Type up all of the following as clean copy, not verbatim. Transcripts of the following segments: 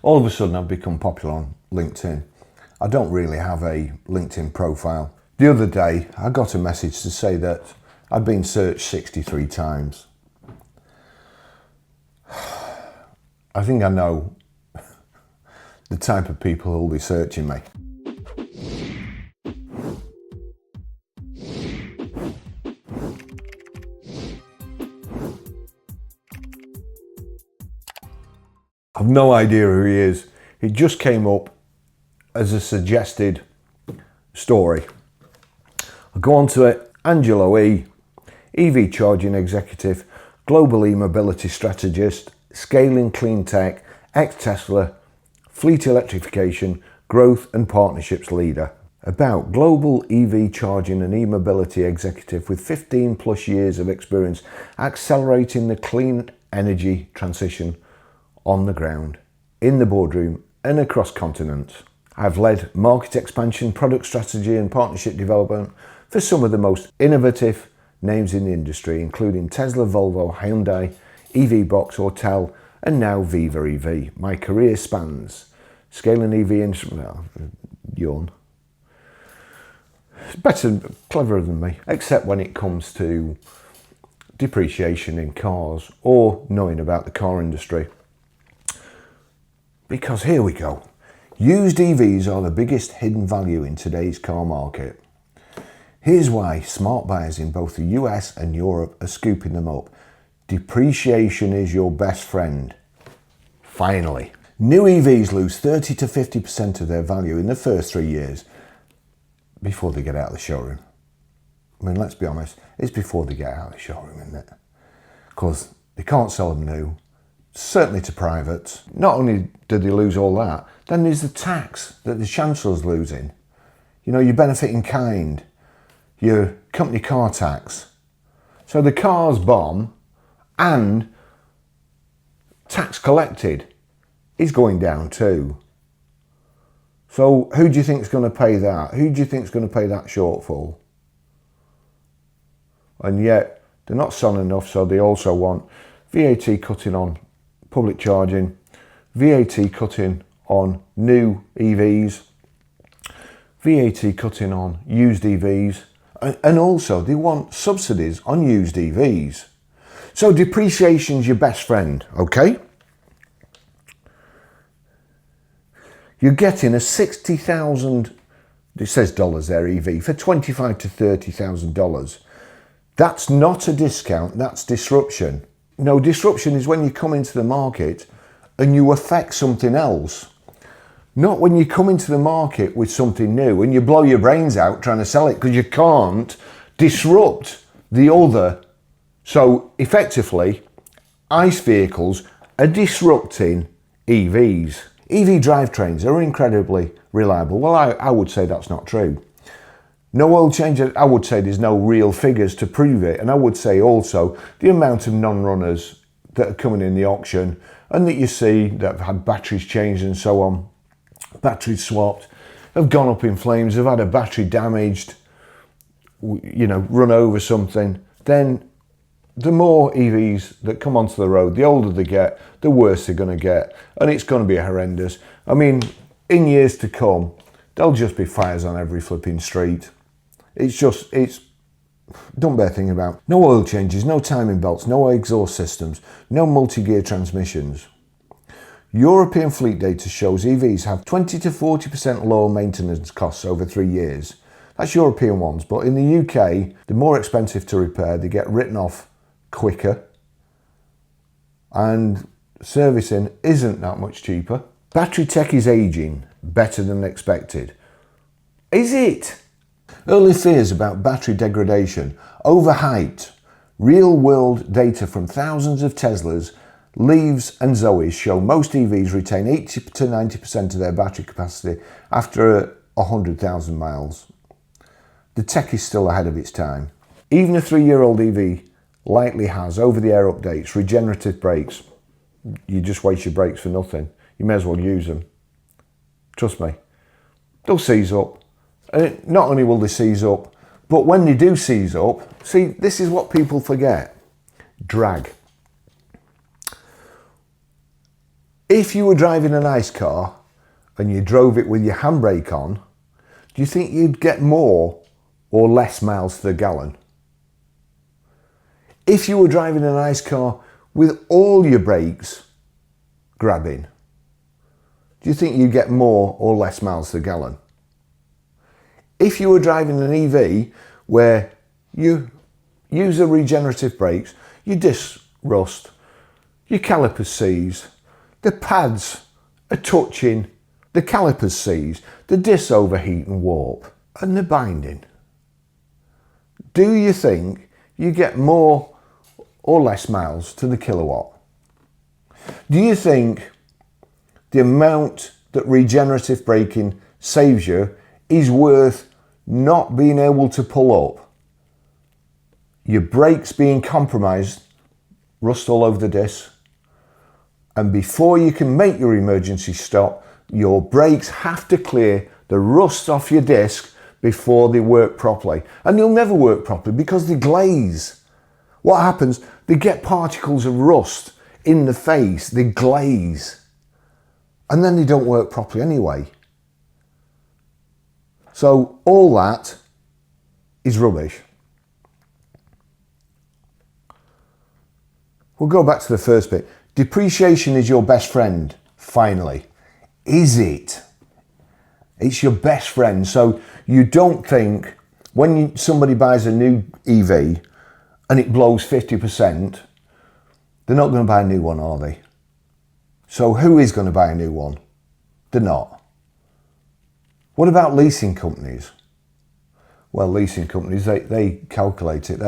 All of a sudden I've become popular on LinkedIn. I don't really have a LinkedIn profile. The other day I got a message to say that I'd been searched 63 times. I think I know the type of people who will be searching me. I've no idea who he is. It just came up as a suggested story. I'll go on to it. Angelo EV charging executive, global e-mobility strategist, scaling clean tech, ex-Tesla, fleet electrification, growth and partnerships leader. About global EV charging and e-mobility executive with 15 plus years of experience accelerating the clean energy transition on the ground, in the boardroom and across continents. I've led market expansion, product strategy and partnership development for some of the most innovative names in the industry, including Tesla, Volvo, Hyundai, EVBox, Autel and now Viva EV. My career spans scaling EV yawn. It's better, cleverer than me, except when it comes to depreciation in cars or knowing about the car industry. Because here we go. Used EVs are the biggest hidden value in today's car market. Here's why smart buyers in both the US and Europe are scooping them up. Depreciation is your best friend. Finally. New EVs lose 30 to 50% of their value in the first 3 years before they get out of the showroom. I mean, let's be honest, it's before they get out of the showroom, isn't it? Because they can't sell them new. Certainly to privates. Not only do they lose all that, then there's the tax that the Chancellor's losing. You know, your benefit in kind, your company car tax. So the cars bomb and tax collected is going down too. So who do you think is going to pay that? Who do you think is going to pay that shortfall? And yet they're not selling enough, so they also want VAT cutting on public charging, VAT cutting on new EVs, VAT cutting on used EVs, and also they want subsidies on used EVs. So depreciation's your best friend, okay? You're getting a 60,000, it says dollars there, EV, for $25,000 to $30,000. That's not a discount, that's disruption. No, disruption is when you come into the market and you affect something else. Not when you come into the market with something new and you blow your brains out trying to sell it because you can't disrupt the other. So effectively, ICE vehicles are disrupting EVs. EV drivetrains are incredibly reliable. Well, I would say that's not true. No oil change, I would say there's no real figures to prove it. And I would say also the amount of non-runners that are coming in the auction and that you see that have had batteries changed and so on, batteries swapped, have gone up in flames, have had a battery damaged, you know, run over something, then the more EVs that come onto the road, the older they get, the worse they're going to get. And it's going to be horrendous. I mean, in years to come, there'll just be fires on every flipping street. It's don't bear thinking about. No oil changes, no timing belts, no exhaust systems, no multi-gear transmissions. European fleet data shows EVs have 20 to 40% lower maintenance costs over 3 years. That's European ones, but in the UK, they're more expensive to repair, they get written off quicker, and servicing isn't that much cheaper. Battery tech is aging better than expected. Is it? Early fears about battery degradation, overhyped. Real-world data from thousands of Teslas, Leafs and Zoes show most EVs retain 80 to 90% of their battery capacity after 100,000 miles. The tech is still ahead of its time. Even a 3-year-old EV likely has over-the-air updates, regenerative brakes. You just waste your brakes for nothing. You may as well use them. Trust me. They'll seize up. And not only will they seize up, but when they do seize up, see, this is what people forget. Drag. If you were driving a nice car and you drove it with your handbrake on, do you think you'd get more or less miles to the gallon? If you were driving a nice car with all your brakes grabbing, do you think you'd get more or less miles to the gallon? If you were driving an EV where you use the regenerative brakes, your discs rust, your calipers seize, the pads are touching, the calipers seize, the discs overheat and warp, and the binding, do you think you get more or less miles to the kilowatt? Do you think the amount that regenerative braking saves you is worth not being able to pull up, your brakes being compromised, rust all over the disc, and before you can make your emergency stop, your brakes have to clear the rust off your disc before they work properly? And they'll never work properly because they glaze. What happens? They get particles of rust in the face, they glaze, and then they don't work properly anyway. So all that is rubbish. We'll go back to the first bit. Depreciation is your best friend, finally. Is it? It's your best friend. So you don't think when somebody buys a new EV and it blows 50%, they're not going to buy a new one, are they? So who is going to buy a new one? They're not. What about leasing companies? Well, leasing companies, they calculate it.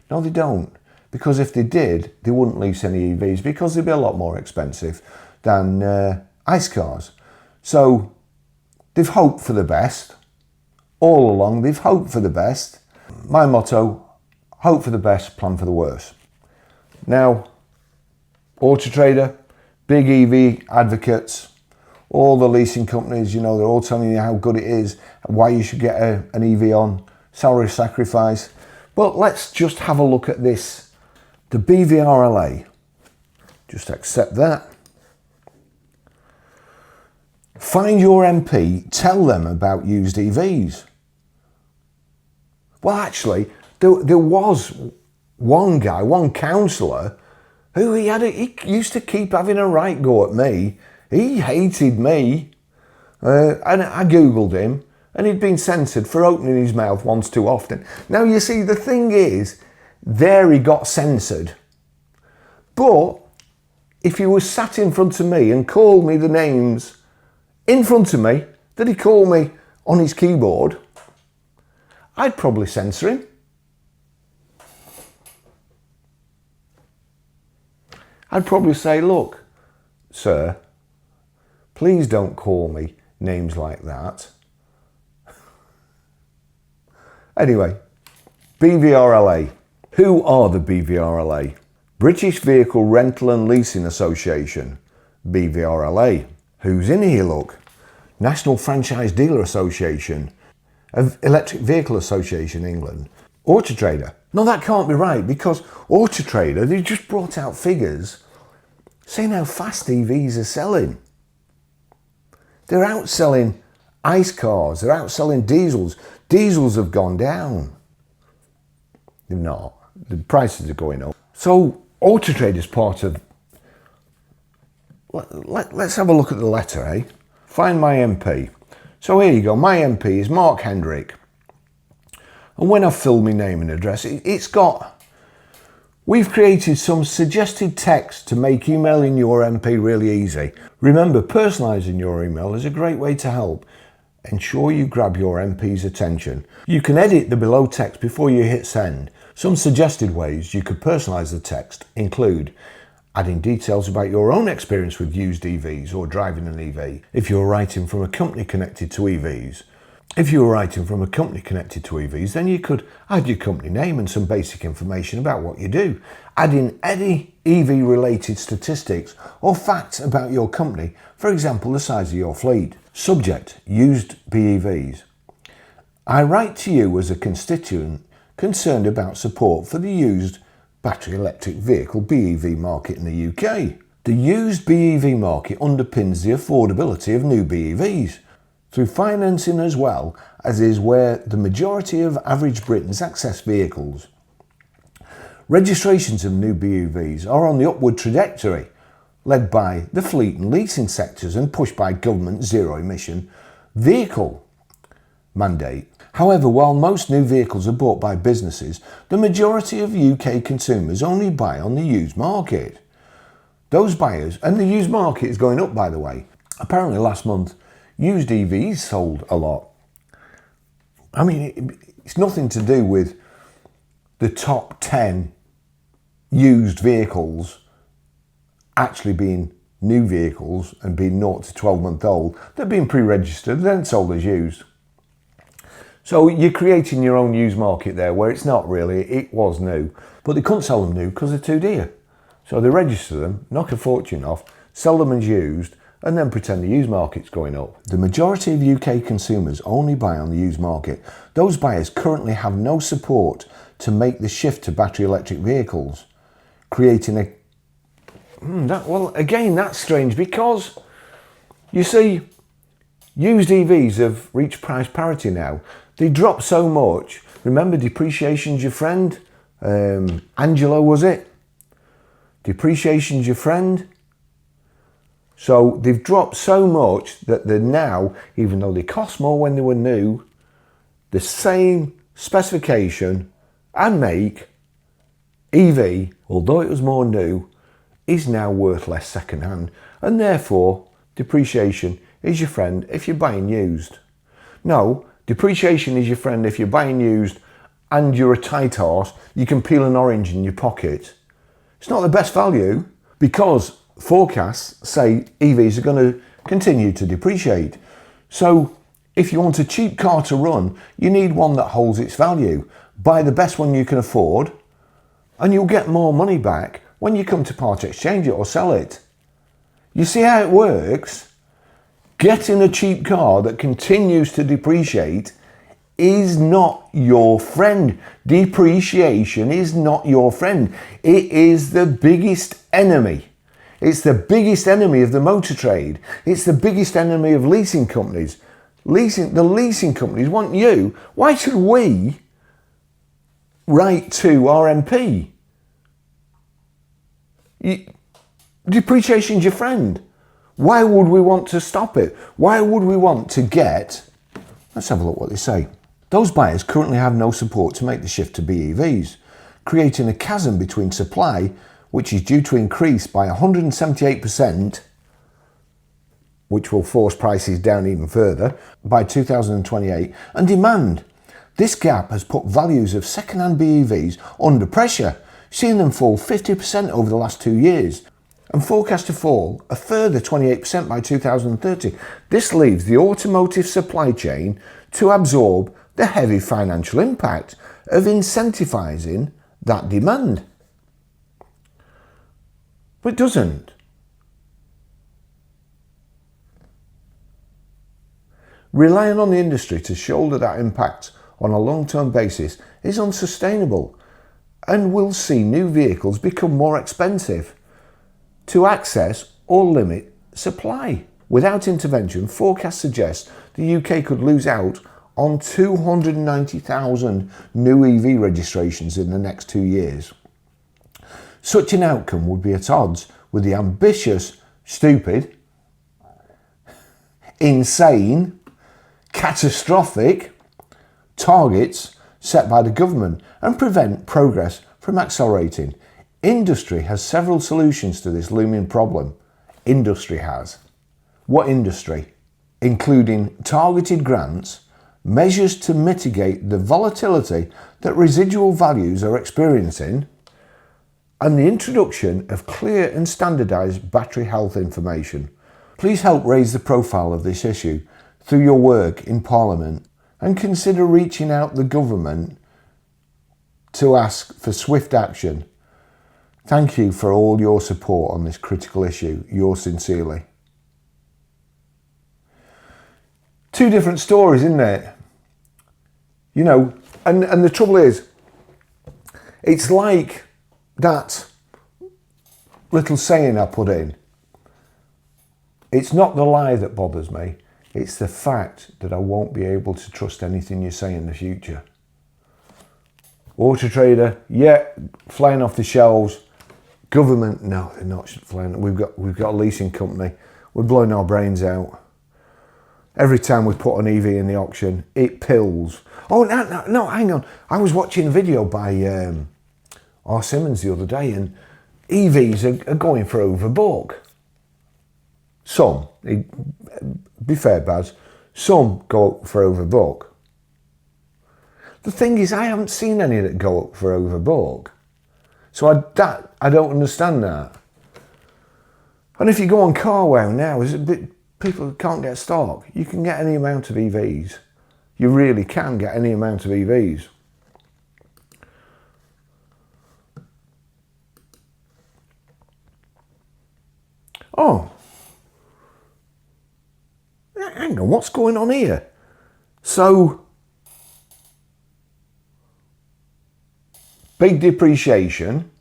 No, they don't. Because if they did, they wouldn't lease any EVs because they'd be a lot more expensive than ICE cars. So they've hoped for the best. All along, they've hoped for the best. My motto, hope for the best, plan for the worst. Now, Auto Trader, big EV advocates, all the leasing companies, they're all telling you how good it is, why you should get an EV on, salary sacrifice. But let's just have a look at this. The BVRLA, just accept that. Find your MP, tell them about used EVs. Well, actually, there was one guy, one councillor, who he used to keep having a right go at me. He hated me. And I Googled him, and he'd been censored for opening his mouth once too often. Now, you see, the thing is, there he got censored. But if he was sat in front of me and called me the names in front of me that he called me on his keyboard, I'd probably censor him. I'd probably say, look, sir, please don't call me names like that. Anyway, BVRLA. Who are the BVRLA? British Vehicle Rental and Leasing Association, BVRLA. Who's in here, look? National Franchise Dealer Association, Electric Vehicle Association England, Auto Trader. No, that can't be right because Auto Trader, they just brought out figures saying how fast EVs are selling. They're outselling ICE cars, they're outselling diesels. Diesels have gone down. They're not. The prices are going up. So Auto Trader is part of... Let's have a look at the letter, eh? Find my MP. So here you go. My MP is Mark Hendrick. And when I fill my name and address, it's got... We've created some suggested text to make emailing your MP really easy. Remember, personalising your email is a great way to help. Ensure you grab your MP's attention. You can edit the below text before you hit send. Some suggested ways you could personalise the text include adding details about your own experience with used EVs or driving an EV. If you're writing from a company connected to EVs, then you could add your company name and some basic information about what you do. Adding any EV related statistics or facts about your company, for example, the size of your fleet. Subject, used BEVs. I write to you as a constituent concerned about support for the used battery electric vehicle BEV market in the UK. The used BEV market underpins the affordability of new BEVs through financing as well as is where the majority of average Britons access vehicles. Registrations of new BEVs are on the upward trajectory, led by the fleet and leasing sectors and pushed by government zero-emission vehicle mandate. However, while most new vehicles are bought by businesses, the majority of UK consumers only buy on the used market. Those buyers, and the used market is going up by the way. Apparently last month, used EVs sold a lot. I mean, it's nothing to do with the top 10 used vehicles actually being new vehicles and being 0 to 12 month old. They're being pre-registered, then sold as used. So you're creating your own used market there where it's not really, it was new. But they couldn't sell them new because they're too dear. So they register them, knock a fortune off, sell them as used, and then pretend the used market's going up. The majority of UK consumers only buy on the used market. Those buyers currently have no support to make the shift to battery electric vehicles, creating a... well, again, that's strange because, you see, used EVs have reached price parity now. They dropped so much. Remember, depreciation's your friend? Angelo, was it? Depreciation's your friend. So they've dropped so much that they're now, even though they cost more when they were new, the same specification and make, EV, although it was more new, is now worth less second hand. And therefore, depreciation is your friend if you're buying used. No, depreciation is your friend if you're buying used and you're a tight horse, you can peel an orange in your pocket. It's not the best value because forecasts say EVs are going to continue to depreciate. So if you want a cheap car to run, you need one that holds its value. Buy the best one you can afford and you'll get more money back when you come to part exchange it or sell it. You see how it works? Getting a cheap car that continues to depreciate is not your friend. Depreciation is not your friend. It is the biggest enemy. It's the biggest enemy of the motor trade. It's the biggest enemy of leasing companies. The leasing companies want you. Why should we write to our MP? Depreciation's your friend. Why would we want to stop it? Why would we want to get... Let's have a look what they say. Those buyers currently have no support to make the shift to BEVs, creating a chasm between supply, which is due to increase by 178%, which will force prices down even further by 2028, and demand. This gap has put values of second-hand BEVs under pressure, seeing them fall 50% over the last 2 years, and forecast to fall a further 28% by 2030. This leaves the automotive supply chain to absorb the heavy financial impact of incentivising that demand. But it doesn't. Relying on the industry to shoulder that impact on a long-term basis is unsustainable and will see new vehicles become more expensive to access or limit supply. Without intervention, forecasts suggest the UK could lose out on 290,000 new EV registrations in the next 2 years. Such an outcome would be at odds with the ambitious, stupid, insane, catastrophic targets set by the government and prevent progress from accelerating. Industry has several solutions to this looming problem. Industry has. What industry? Including targeted grants, measures to mitigate the volatility that residual values are experiencing, and the introduction of clear and standardised battery health information. Please help raise the profile of this issue through your work in Parliament and consider reaching out the government to ask for swift action. Thank you for all your support on this critical issue. Yours sincerely. Two different stories, isn't it? You know, and the trouble is, it's like that little saying I put in. It's not the lie that bothers me. It's the fact that I won't be able to trust anything you say in the future. Auto Trader, yeah, flying off the shelves. Government, no, they're not flying. We've got a leasing company. We're blowing our brains out. Every time we put an EV in the auction, it pills. Oh, no, hang on. I was watching a video by R. Simmons the other day, and EVs are going for over book. Some, be fair, Baz, some go up for over book. The thing is, I haven't seen any that go up for over book. So I don't understand that. And if you go on CarWow now, people can't get stock. You can get any amount of EVs. You really can get any amount of EVs. Oh. Hang on, what's going on here? So, big depreciation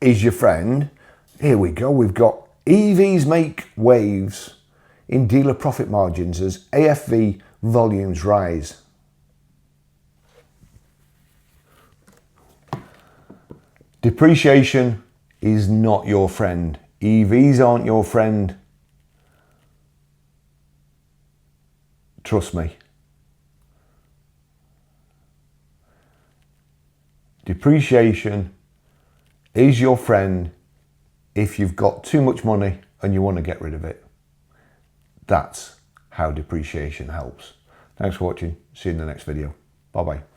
is your friend. Here we go, we've got EVs make waves in dealer profit margins as AFV volumes rise. Depreciation is not your friend. EVs aren't your friend. Trust me. Depreciation is your friend if you've got too much money and you want to get rid of it. That's how depreciation helps. Thanks for watching. See you in the next video. Bye bye.